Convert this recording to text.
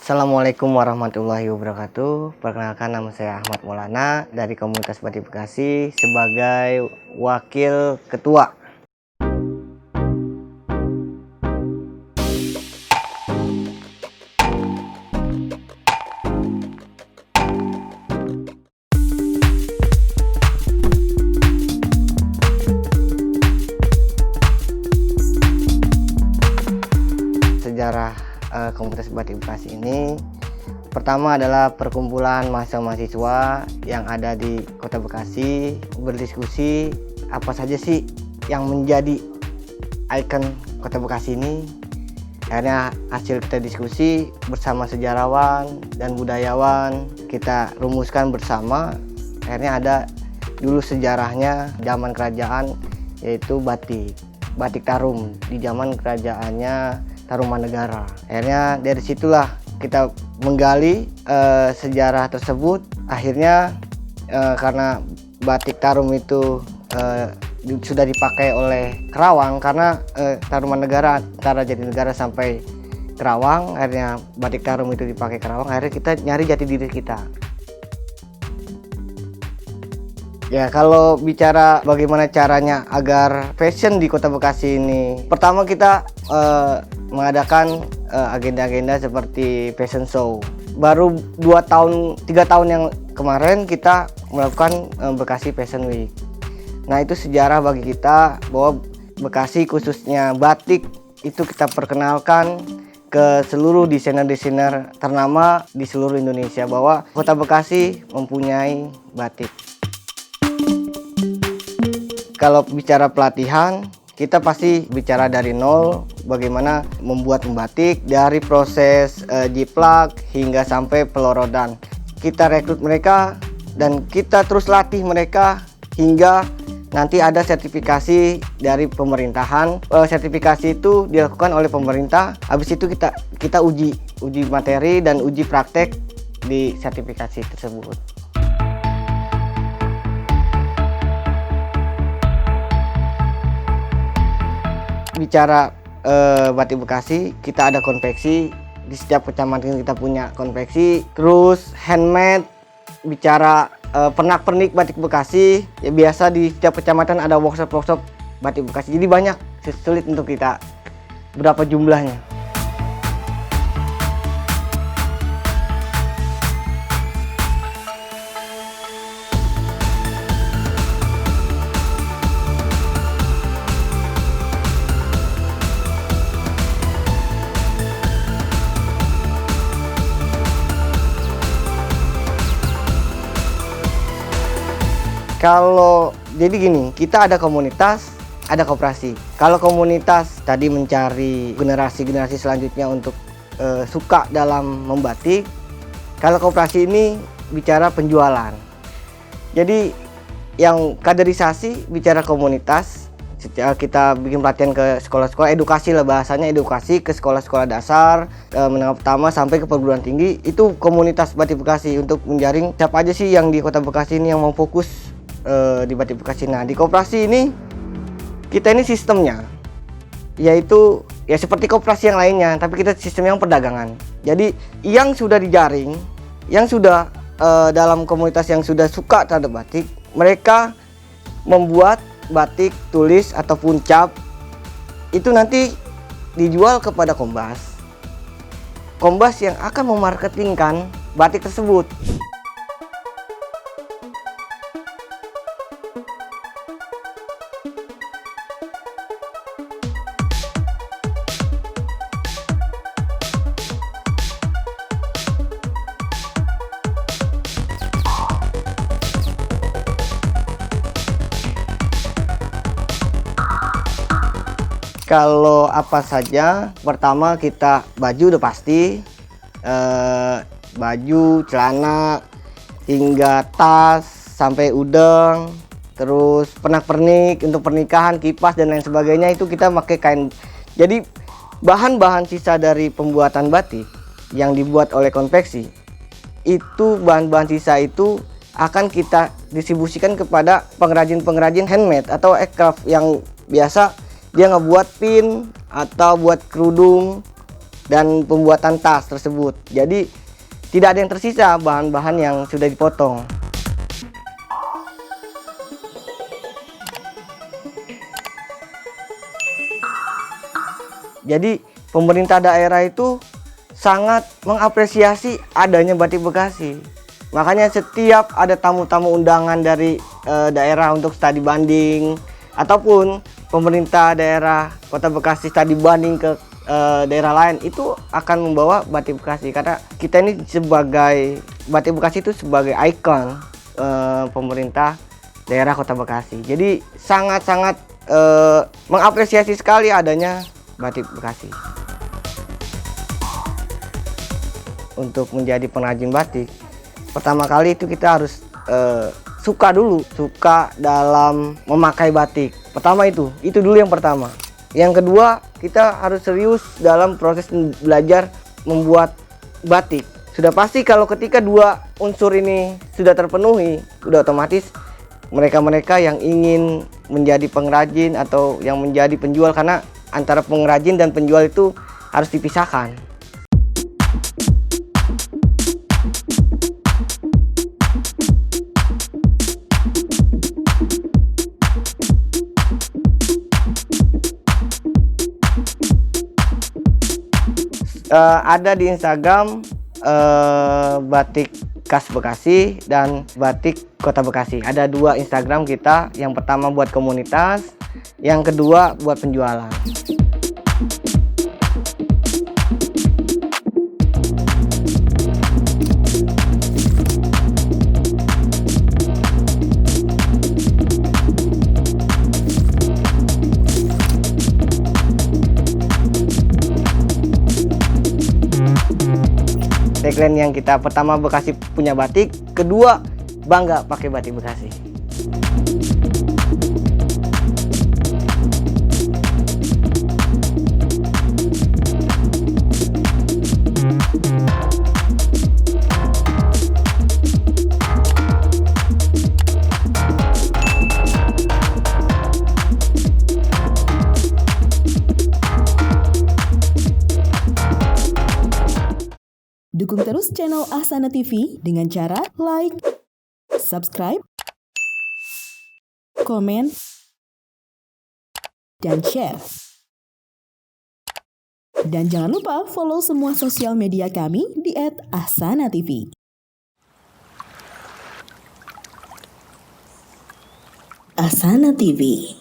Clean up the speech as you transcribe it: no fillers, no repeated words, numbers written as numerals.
Assalamualaikum warahmatullahi wabarakatuh. Perkenalkan, nama saya Ahmad Maulana dari Komunitas Batik Bekasi sebagai Wakil Ketua. Sejarah Komunitas Batik Bekasi ini pertama adalah perkumpulan mahasiswa yang ada di Kota Bekasi berdiskusi apa saja sih yang menjadi ikon Kota Bekasi ini. Akhirnya hasil kita diskusi bersama sejarawan dan budayawan, kita rumuskan bersama. Akhirnya ada dulu sejarahnya zaman kerajaan, yaitu batik Tarum di zaman kerajaannya Tarumanegara. Akhirnya dari situlah kita menggali sejarah tersebut. Akhirnya karena batik Tarum itu sudah dipakai oleh Kerawang, karena Tarumanegara antara Jatinegara sampai Kerawang, akhirnya batik Tarum itu dipakai Kerawang. Akhirnya kita nyari jati diri kita. Ya, kalau bicara bagaimana caranya agar fashion di Kota Bekasi ini, pertama kita mengadakan agenda-agenda seperti fashion show. Baru 3 tahun yang kemarin kita melakukan Bekasi Fashion Week. Nah, itu sejarah bagi kita bahwa Bekasi, khususnya batik, itu kita perkenalkan ke seluruh desainer-desainer ternama di seluruh Indonesia bahwa Kota Bekasi mempunyai batik. Kalau bicara pelatihan, kita pasti bicara dari nol, bagaimana membuat batik dari proses jiplak hingga sampai pelorodan. Kita rekrut mereka dan kita terus latih mereka hingga nanti ada sertifikasi dari pemerintahan. Sertifikasi itu dilakukan oleh pemerintah. Habis itu kita uji materi dan uji praktek di sertifikasi tersebut. Bicara batik Bekasi, kita ada konveksi di setiap kecamatan, kita punya konveksi. Terus handmade, bicara pernak-pernik batik Bekasi, ya biasa di setiap kecamatan ada workshop batik Bekasi. Jadi banyak, sulit untuk kita berapa jumlahnya. Kalau jadi gini, kita ada komunitas, ada koperasi. Kalau komunitas tadi mencari generasi selanjutnya untuk suka dalam membatik. Kalau koperasi ini bicara penjualan. Jadi yang kaderisasi bicara komunitas. Kita bikin pelatihan ke sekolah-sekolah, edukasi lah bahasanya, edukasi ke sekolah-sekolah dasar, menengah pertama sampai ke perguruan tinggi. Itu komunitas batik Bekasi untuk menjaring siapa aja sih yang di Kota Bekasi ini yang mau fokus di batik Bekasi. Nah, di koperasi ini kita ini sistemnya yaitu ya seperti koperasi yang lainnya, tapi kita sistem yang perdagangan. Jadi yang sudah dijaring, yang sudah dalam komunitas yang sudah suka terhadap batik, mereka membuat batik tulis ataupun cap, itu nanti dijual kepada Kombas yang akan memarketingkan batik tersebut. Kalau apa saja, pertama kita baju udah pasti, baju, celana, hingga tas, sampai udeng, terus pernak-pernik untuk pernikahan, kipas dan lain sebagainya, itu kita pakai kain. Jadi bahan-bahan sisa dari pembuatan batik yang dibuat oleh konveksi, itu bahan-bahan sisa itu akan kita distribusikan kepada pengrajin-pengrajin handmade atau aircraft yang biasa dia ngebuat pin atau buat kerudung dan pembuatan tas tersebut. Jadi tidak ada yang tersisa bahan-bahan yang sudah dipotong. Jadi pemerintah daerah itu sangat mengapresiasi adanya batik Bekasi. Makanya setiap ada tamu-tamu undangan dari daerah untuk studi banding, ataupun pemerintah daerah Kota Bekasi studi banding ke daerah lain, itu akan membawa batik Bekasi. Karena kita ini sebagai batik Bekasi itu sebagai ikon pemerintah daerah Kota Bekasi. Jadi sangat-sangat mengapresiasi sekali adanya batik Bekasi. Untuk menjadi pengrajin batik, pertama kali itu kita harus suka dulu, suka dalam memakai batik. Pertama itu dulu yang pertama. Yang kedua, kita harus serius dalam proses belajar membuat batik. Sudah pasti kalau ketika dua unsur ini sudah terpenuhi, sudah otomatis mereka-mereka yang ingin menjadi pengrajin atau yang menjadi penjual, karena antara pengrajin dan penjual itu harus dipisahkan. Ada di Instagram batik khas Bekasi dan batik Kota Bekasi. Ada dua Instagram kita. Yang pertama buat komunitas, yang kedua buat penjualan. Tagline yang kita pertama, Bekasi punya batik, kedua bangga pakai batik Bekasi. Dukung terus channel Ahsana TV dengan cara like, subscribe, komen, dan share. Dan jangan lupa follow semua sosial media kami di @ahsana_tv. Ahsana TV.